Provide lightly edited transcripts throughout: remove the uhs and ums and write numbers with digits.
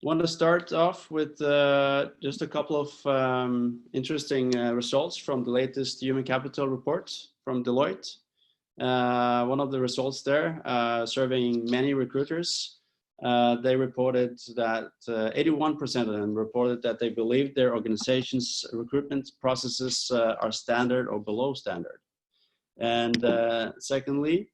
Want to start off with just a couple of interesting results from the latest human capital report from Deloitte. One of the results there, surveying many recruiters, they reported that 81% of them reported that they believe their organization's recruitment processes are standard or below standard. And secondly,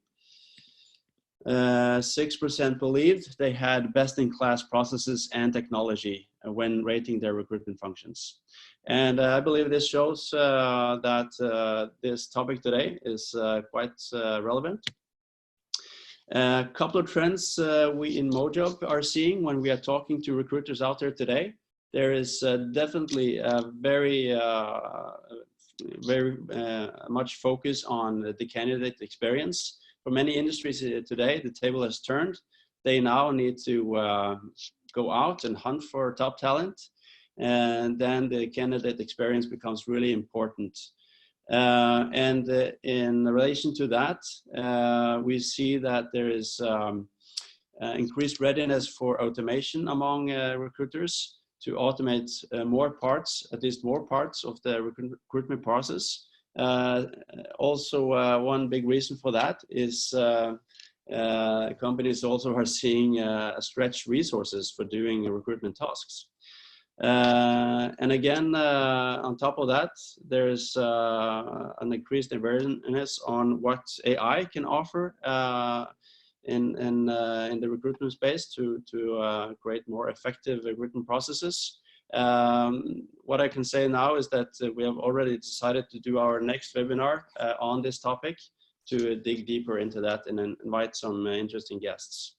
6% believed they had best-in-class processes and technology when rating their recruitment functions. And I believe this shows that this topic today is quite relevant. A couple of trends we in Mojob are seeing when we are talking to recruiters out there today. There is definitely a very much focus on the candidate experience. For many industries today, the table has turned. They now need to go out and hunt for top talent, and then the candidate experience becomes really important. And in relation to that, we see that there is increased readiness for automation among recruiters to automate more parts, at least more parts of the recruitment process. Also, one big reason for that is companies also are seeing stretched resources for doing recruitment tasks. And again, on top of that, there's an increased awareness on what AI can offer in the recruitment space to create more effective recruitment processes. What I can say now is that we have already decided to do our next webinar on this topic to dig deeper into that and invite some interesting guests.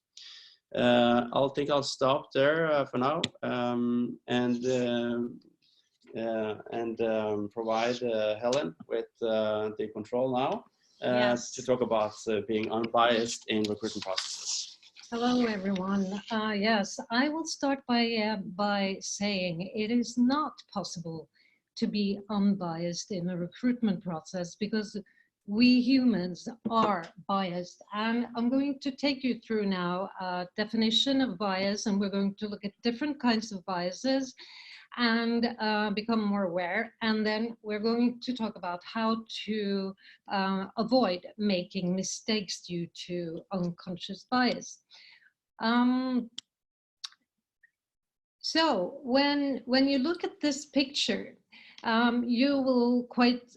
I'll stop there for now and provide Helen with the control now to talk about being unbiased in recruitment processes. Hello, everyone. Yes, I will start by saying it is not possible to be unbiased in a recruitment process because we humans are biased. And I'm going to take you through now a definition of bias, and we're going to look at different kinds of biases and become more aware. And then we're going to talk about how to avoid making mistakes due to unconscious bias. So when you look at this picture, you will quite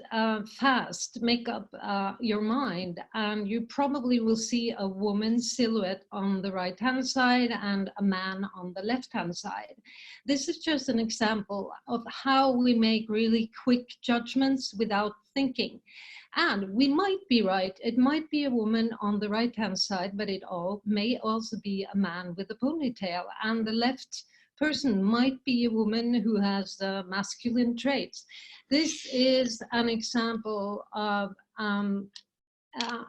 fast make up your mind, and you probably will see a woman's silhouette on the right-hand side and a man on the left-hand side. This is just an example of how we make really quick judgments without thinking. And we might be right, it might be a woman on the right-hand side, but it may also be a man with a ponytail, and the left person might be a woman who has masculine traits. This is an example of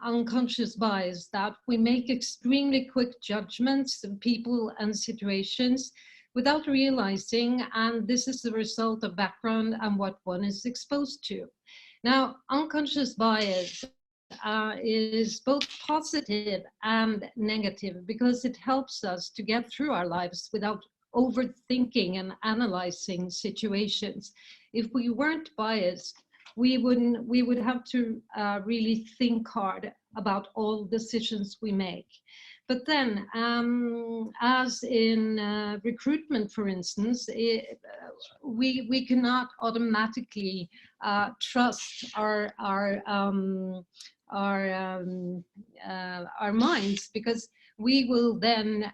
unconscious bias, that we make extremely quick judgments of people and situations without realizing, and this is the result of background and what one is exposed to. Now, unconscious bias is both positive and negative because it helps us to get through our lives without overthinking and analyzing situations. If we weren't biased, we would have to really think hard about all decisions we make. But then, as in recruitment, for instance, we cannot automatically trust our minds, because we will then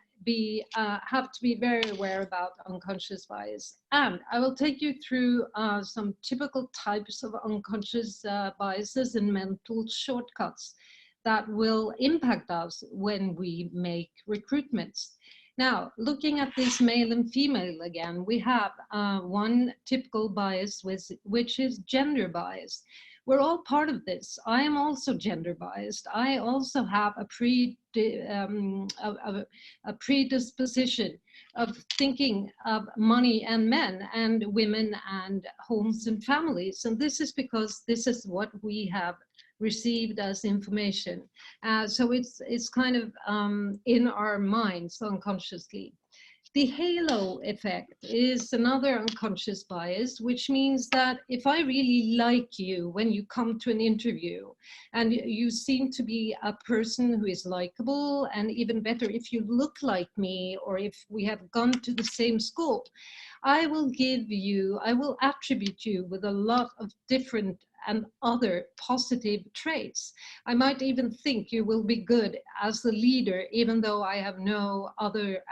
have to be very aware about unconscious bias. And I will take you through some typical types of unconscious biases and mental shortcuts that will impact us when we make recruitments. Now, looking at this male and female again, we have one typical bias, which is gender bias. We're all part of this. I am also gender biased. I also have a predisposition of thinking of money and men and women and homes and families. And this is because this is what we have received as information. So it's kind of in our minds unconsciously. The halo effect is another unconscious bias, which means that if I really like you when you come to an interview and you seem to be a person who is likable, and even better if you look like me or if we have gone to the same school, I will attribute you with a lot of different and other positive traits. I might even think you will be good as a leader, even though I have no other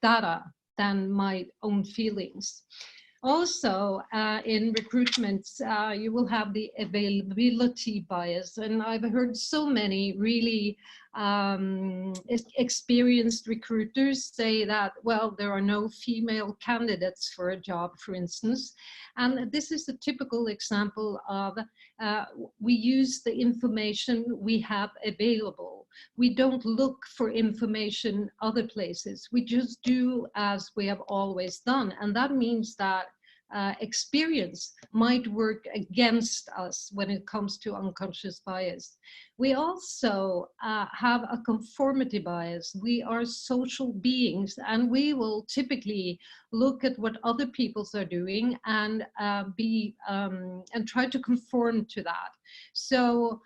data than my own feelings. Also, in recruitment, you will have the availability bias. And I've heard so many really experienced recruiters say that, well, there are no female candidates for a job, for instance. And this is a typical example of we use the information we have available. We don't look for information other places. We just do as we have always done. And that means that experience might work against us when it comes to unconscious bias. We also have a conformity bias. We are social beings, and we will typically look at what other people are doing and try to conform to that. So,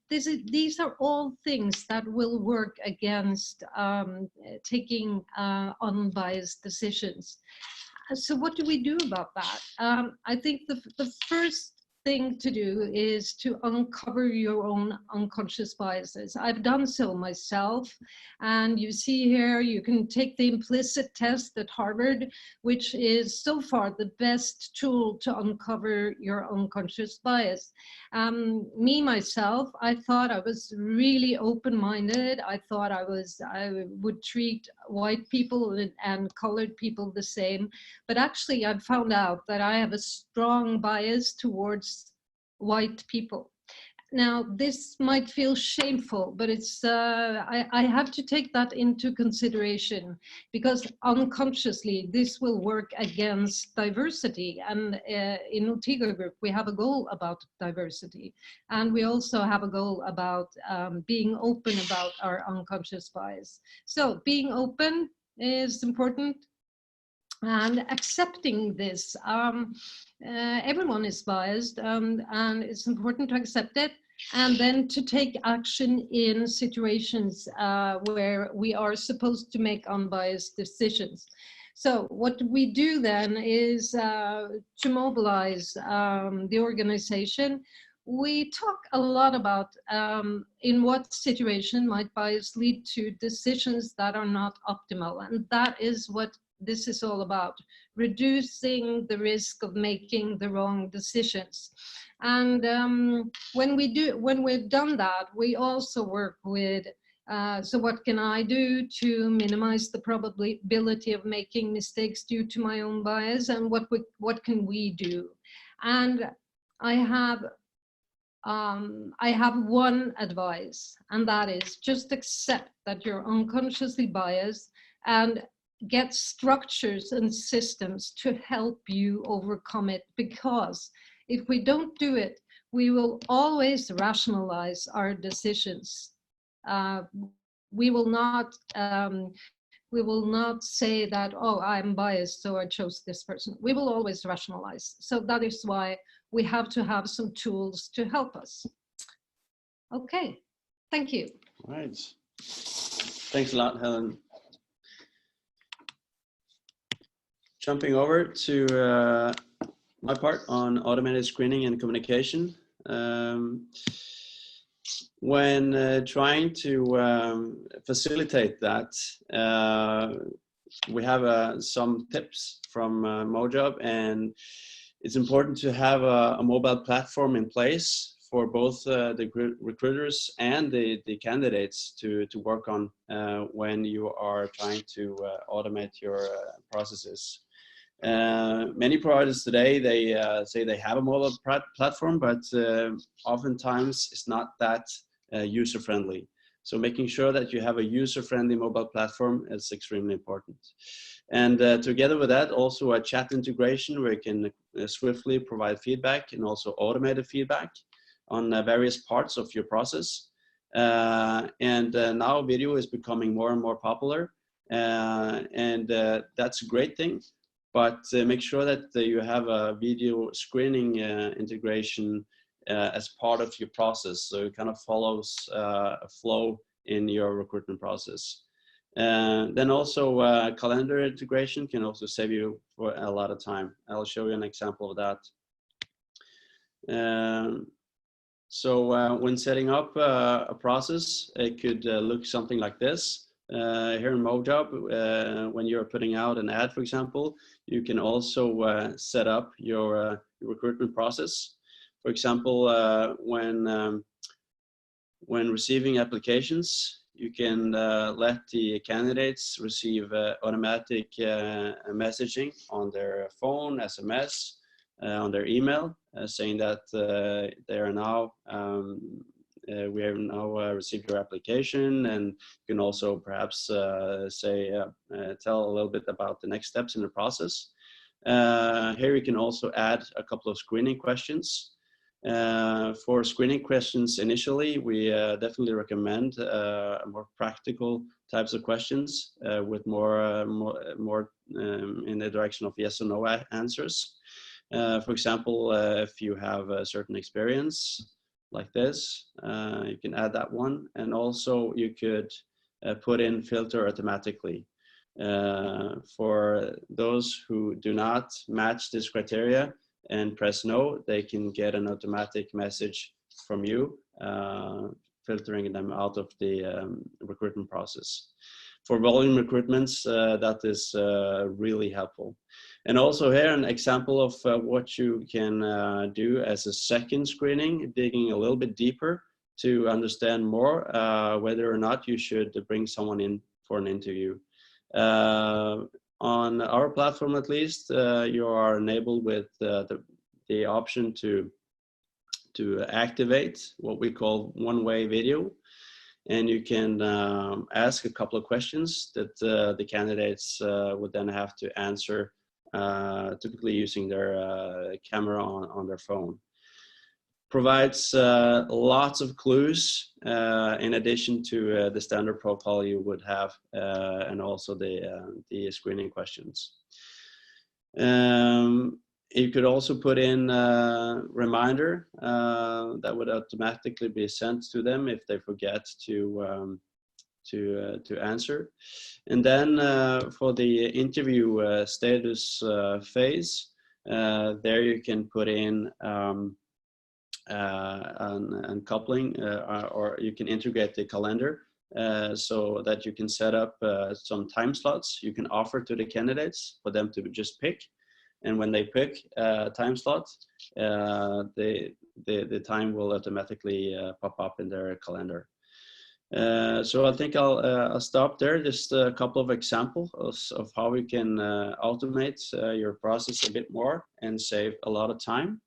these are all things that will work against taking unbiased decisions. So what do we do about that? I think the first thing to do is to uncover your own unconscious biases. I've done so myself, and you see here you can take the implicit test at Harvard, which is so far the best tool to uncover your unconscious bias. Me myself, I thought I was really open-minded. I thought I would treat white people and colored people the same, but actually I found out that I have a strong bias towards white people. Now, this might feel shameful, but it's I have to take that into consideration, because unconsciously this will work against diversity. And in Otiga Group, we have a goal about diversity, and we also have a goal about being open about our unconscious bias. So being open is important, and accepting this. Everyone is biased, and it's important to accept it, and then to take action in situations where we are supposed to make unbiased decisions. So what we do then is to mobilize the organization. We talk a lot about in what situation might bias lead to decisions that are not optimal, and that is what this is all about: reducing the risk of making the wrong decisions. And when we've done that, we also work with so what can I do to minimize the probability of making mistakes due to my own bias, and what can we do? And I have one advice, and that is just accept that you're unconsciously biased and get structures and systems to help you overcome it. Because if we don't do it, we will always rationalize our decisions. We will not say that, oh, I'm biased, so I chose this person. We will always rationalize. So that is why we have to have some tools to help us. Okay, thank you. All right. Thanks a lot, Helen. Jumping over to my part on automated screening and communication. When trying to facilitate that, we have some tips from Mojob, and it's important to have a mobile platform in place for both the recruiters and the candidates to work on when you are trying to automate your processes. Many providers today, they say they have a mobile platform, but oftentimes it's not that user-friendly. So making sure that you have a user-friendly mobile platform is extremely important. And together with that, also a chat integration where you can swiftly provide feedback and also automated feedback on various parts of your process. And now video is becoming more and more popular. That's a great thing. But make sure that you have a video screening integration as part of your process, so it kind of follows a flow in your recruitment process. Then also calendar integration can also save you for a lot of time. I'll show you an example of that. So when setting up a process, it could look something like this. Here in Mojob, when you're putting out an ad, for example, you can also set up your recruitment process. For example, when receiving applications, you can let the candidates receive automatic messaging on their phone, SMS, on their email, saying that they are now we have now received your application, and you can also perhaps tell a little bit about the next steps in the process. Here you can also add a couple of screening questions. For screening questions initially, we definitely recommend more practical types of questions with more in the direction of yes or no answers. For example, if you have a certain experience like this, you can add that one, and also you could put in filter automatically. For those who do not match this criteria and press no, they can get an automatic message from you filtering them out of the recruitment process. For volume recruitments, that is really helpful. And also here an example of what you can do as a second screening, digging a little bit deeper to understand more whether or not you should bring someone in for an interview. On our platform, at least, you are enabled with the option to activate what we call one-way video. And you can ask a couple of questions that the candidates would then have to answer, typically using their camera on their phone. Provides lots of clues in addition to the standard profile you would have, and also the screening questions. You could also put in a reminder that would automatically be sent to them if they forget to answer. And then for the interview status phase, there you can put in coupling, or you can integrate the calendar so that you can set up some time slots you can offer to the candidates for them to just pick. And when they pick time slots, the time will automatically pop up in their calendar. So I think I'll stop there. Just a couple of examples of how we can automate your process a bit more and save a lot of time.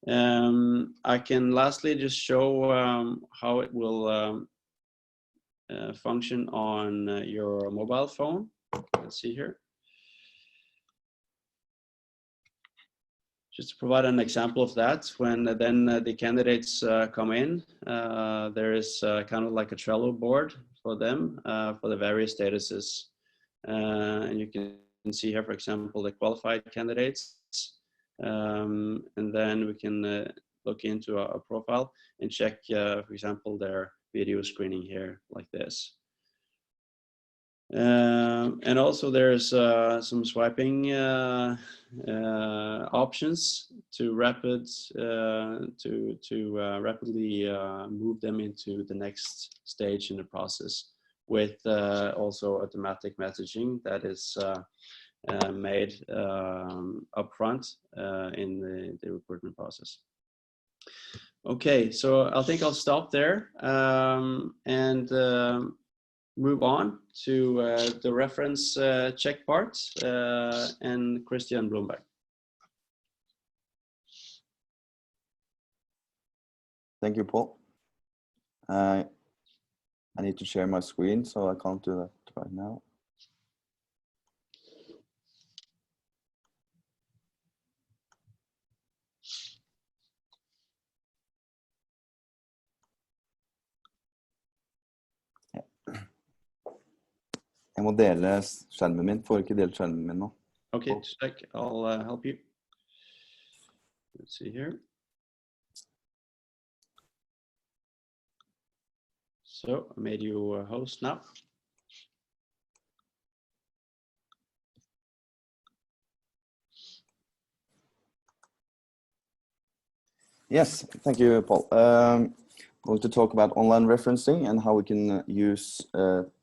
I can lastly just show how it will function on your mobile phone. Let's see here. Just to provide an example of that, when then the candidates come in, there is kind of like a Trello board for them for the various statuses. And you can see here, for example, the qualified candidates. And then we can look into a profile and check, for example, their video screening here like this. And also there's some swiping options to rapidly move them into the next stage in the process, with also automatic messaging that is made upfront in the recruitment process. Okay, so I think I'll stop there and move on to the reference check part and Christian Blomberg. Thank you, Paul. I need to share my screen, so I can't do that right now. Jeg må dele skjermen min. Får ikke delt skjermen min nå. Okay, check. I'll help you. Let's see here. So I made you a host now. Yes, thank you, Paul. I'm going to talk about online referencing and how we can use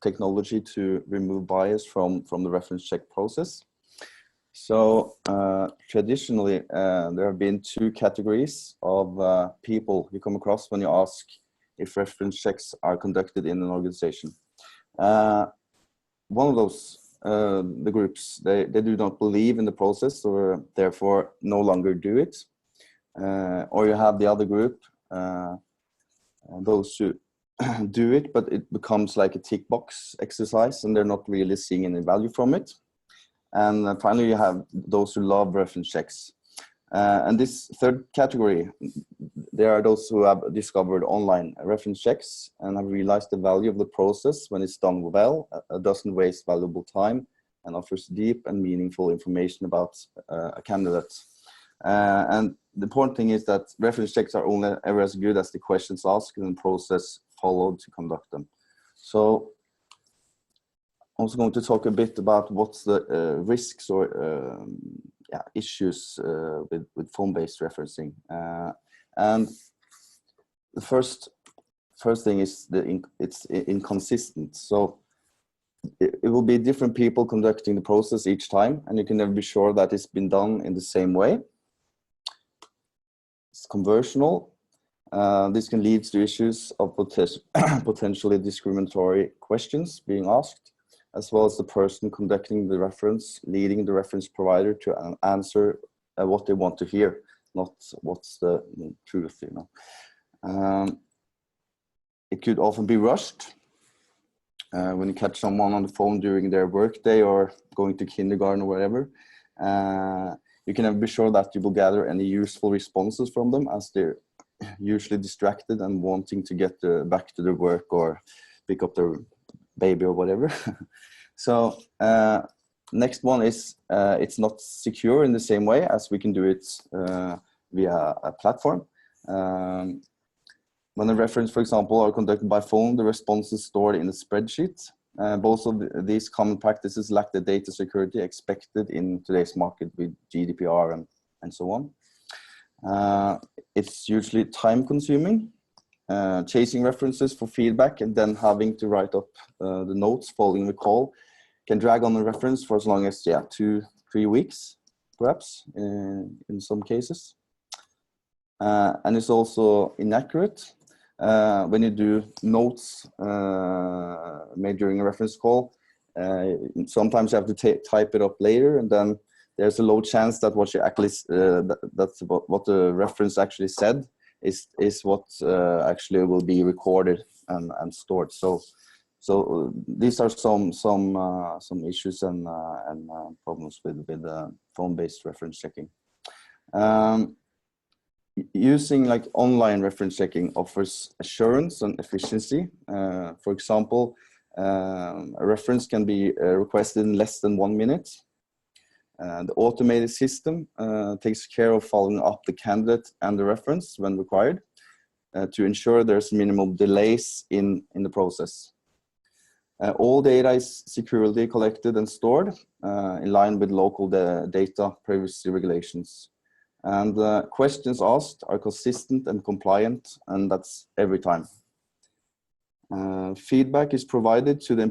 technology to remove bias from the reference check process. So traditionally, there have been two categories of people you come across when you ask if reference checks are conducted in an organization. One of those, the groups, they do not believe in the process or therefore no longer do it. Or you have the other group, those who do it, but it becomes like a tick box exercise and they're not really seeing any value from it. And finally, you have those who love reference checks. And this third category, there are those who have discovered online reference checks and have realized the value of the process when it's done well, doesn't waste valuable time, and offers deep and meaningful information about a candidate. And the important thing is that reference checks are only ever as good as the questions asked and the process followed to conduct them. So I'm also going to talk a bit about what's the risks or issues with phone-based referencing. And the first thing is it's inconsistent. So it will be different people conducting the process each time, and you can never be sure that it's been done in the same way. It's conversional. This can lead to issues of potentially discriminatory questions being asked, as well as the person conducting the reference, leading the reference provider to answer what they want to hear, not what's the truth, you know. It could often be rushed. When you catch someone on the phone during their workday or going to kindergarten or whatever, you can never be sure that you will gather any useful responses from them, as they're usually distracted and wanting to get back to their work or pick up their baby or whatever. So next one is it's not secure in the same way as we can do it via a platform. When a reference, for example, are conducted by phone, the response is stored in a spreadsheet. Both of these common practices lack the data security expected in today's market with GDPR and so on. It's usually time consuming, chasing references for feedback and then having to write up the notes following the call can drag on the reference for as long as 2-3 weeks, perhaps, in some cases. And it's also inaccurate. When you do notes made during a reference call, sometimes you have to type it up later, and then there's a low chance that what you actually that's what the reference actually said is what actually will be recorded and stored. So these are some issues and problems with phone-based reference checking. Using like online reference checking offers assurance and efficiency. For example, a reference can be requested in less than 1 minute. The automated system takes care of following up the candidate and the reference when required to ensure there's minimal delays in the process. All data is securely collected and stored in line with local data privacy regulations. And questions asked are consistent and compliant, and that's every time. Feedback is provided to the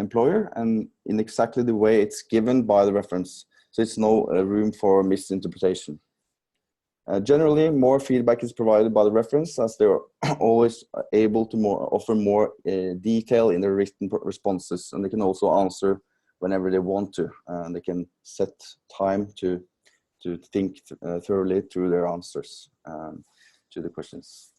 employer and in exactly the way it's given by the reference. So it's no room for misinterpretation. Generally, more feedback is provided by the reference, as they're always able to offer more detail in their written responses, and they can also answer whenever they want to. They can set time to think thoroughly through their answers to the questions.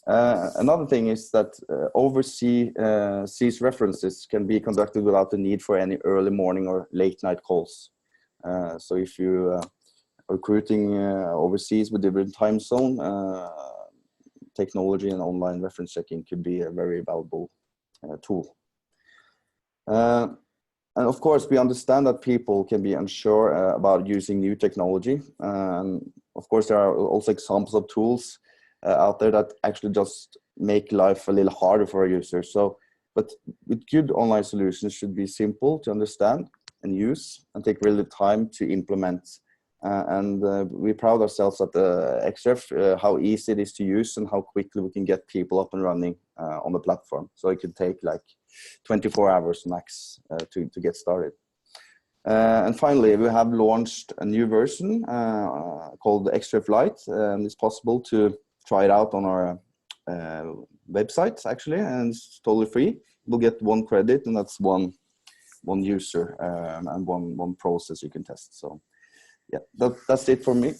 Another thing is that overseas references can be conducted without the need for any early morning or late night calls. So if you are recruiting overseas with different time zone, technology and online reference checking could be a very valuable tool. And of course, we understand that people can be unsure about using new technology. And of course, there are also examples of tools out there that actually just make life a little harder for a user. So, but with good online solutions should be simple to understand and use and take really time to implement. We proud ourselves at the Xref how easy it is to use and how quickly we can get people up and running on the platform. So it could take like 24 hours max to get started. And finally, we have launched a new version called Xref Lite, and it's possible to try it out on our website actually, and it's totally free. We'll get 1 credit, and that's one user and one process you can test. So yeah, that's it for me.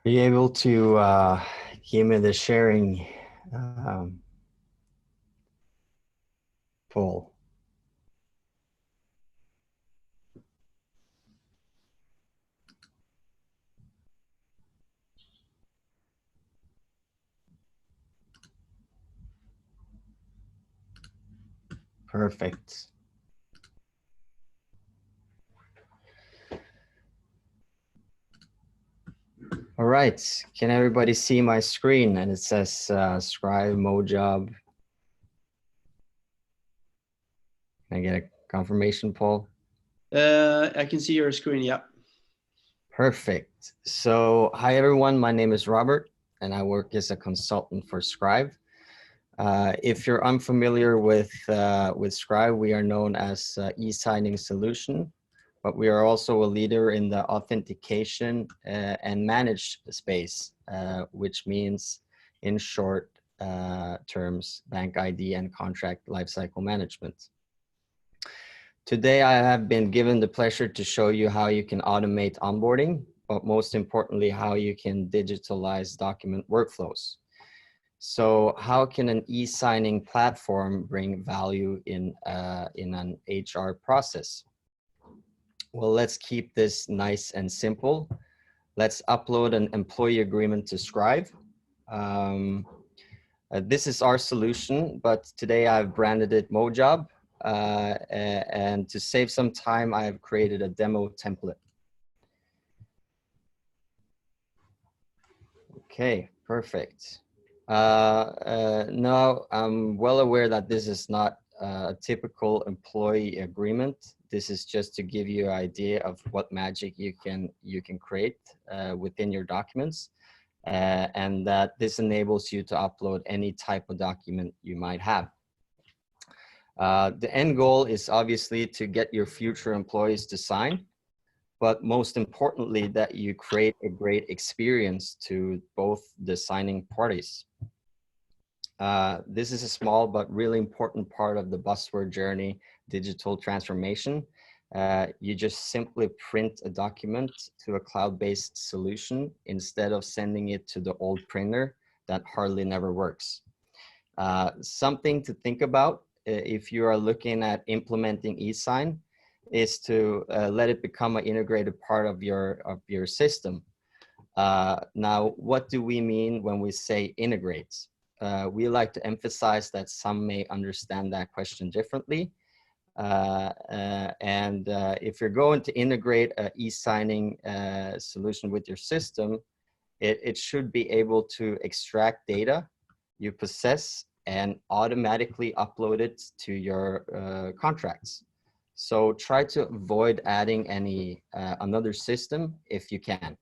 Are you able to give me the sharing poll? Perfect. All right, can everybody see my screen? And it says Scrive, Mojob. Can I get a confirmation poll? I can see your screen, yeah. Perfect. So hi everyone, my name is Robert and I work as a consultant for Scrive. If you're unfamiliar with Scrive, we are known as e-signing solution, but we are also a leader in the authentication and managed space, which means in short terms, bank ID and contract lifecycle management. Today, I have been given the pleasure to show you how you can automate onboarding, but most importantly, how you can digitalize document workflows. So how can an e-signing platform bring value in an HR process? Well, let's keep this nice and simple. Let's upload an employee agreement to Scrive. This is our solution, but today I've branded it Mojob. And to save some time, I have created a demo template. Okay, perfect. Now, I'm well aware that this is not a typical employee agreement. This is just to give you an idea of what magic you can create within your documents, and that this enables you to upload any type of document you might have. The end goal is obviously to get your future employees to sign, but most importantly, that you create a great experience to both the signing parties. This is a small but really important part of the buzzword journey, digital transformation. You just simply print a document to a cloud-based solution instead of sending it to the old printer that hardly never works. Something to think about if you are looking at implementing eSign is to let it become an integrated part of your system. Now, what do we mean when we say integrate? We like to emphasize that some may understand that question differently. If you're going to integrate an e-signing solution with your system, it should be able to extract data you possess and automatically upload it to your contracts. So try to avoid adding any another system if you can.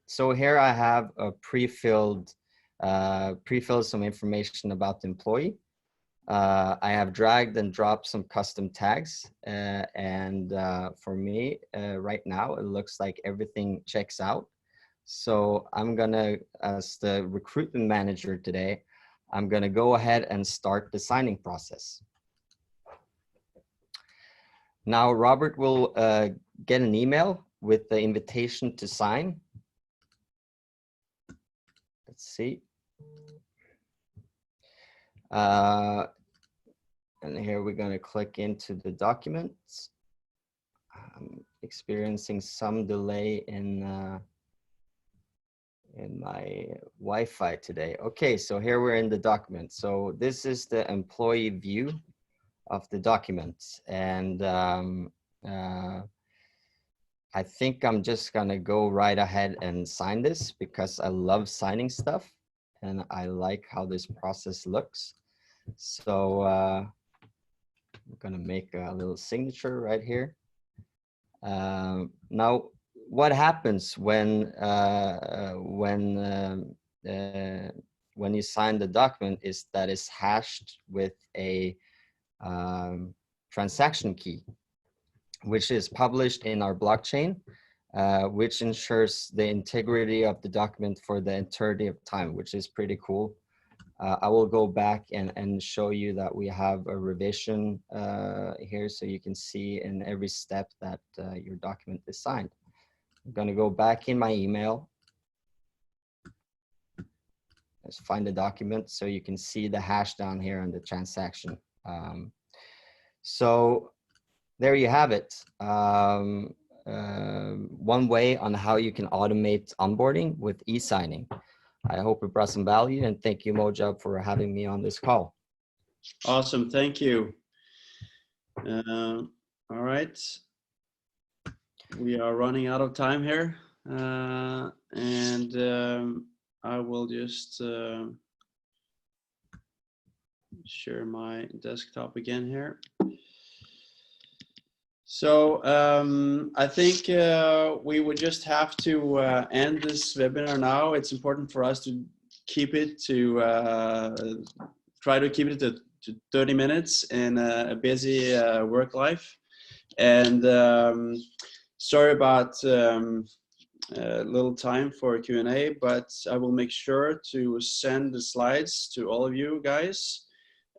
So here I have a pre-filled some information about the employee. I have dragged and dropped some custom tags, and for me, right now, it looks like everything checks out. So I'm gonna, as the recruitment manager today, I'm gonna go ahead and start the signing process. Now, Robert will get an email with the invitation to sign. Let's see. And here we're going to click into the documents. I'm experiencing some delay in my Wi-Fi today. Okay, so here we're in the document. So this is the employee view of the documents, and I think I'm just gonna go right ahead and sign this because I love signing stuff and I like how this process looks. So I'm gonna make a little signature right here. Now, what happens when you sign the document is that it's hashed with a transaction key, which is published in our blockchain, which ensures the integrity of the document for the entirety of time, which is pretty cool. I will go back and show you that we have a revision here, so you can see in every step that your document is signed. I'm gonna go back in my email. Let's find the document so you can see the hash down here on the transaction. So there you have it. One way on how you can automate onboarding with e-signing. I hope it brought some value, and thank you, Mojob, for having me on this call. Awesome, thank you. All right, we are running out of time here, and I will just share my desktop again here. So I think we would just have to end this webinar now. It's important for us to keep it to try to keep it to 30 minutes in a busy work life. And sorry about little time for Q&A, but I will make sure to send the slides to all of you guys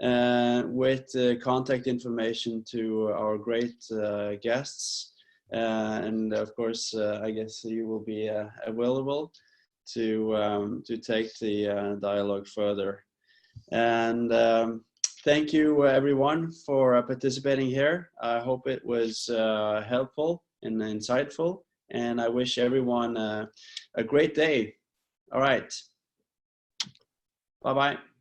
with contact information to our great guests. And of course, I guess you will be available to take the dialogue further. And thank you everyone for participating here. I hope it was helpful and insightful, and I wish everyone a great day. All right. Bye-bye.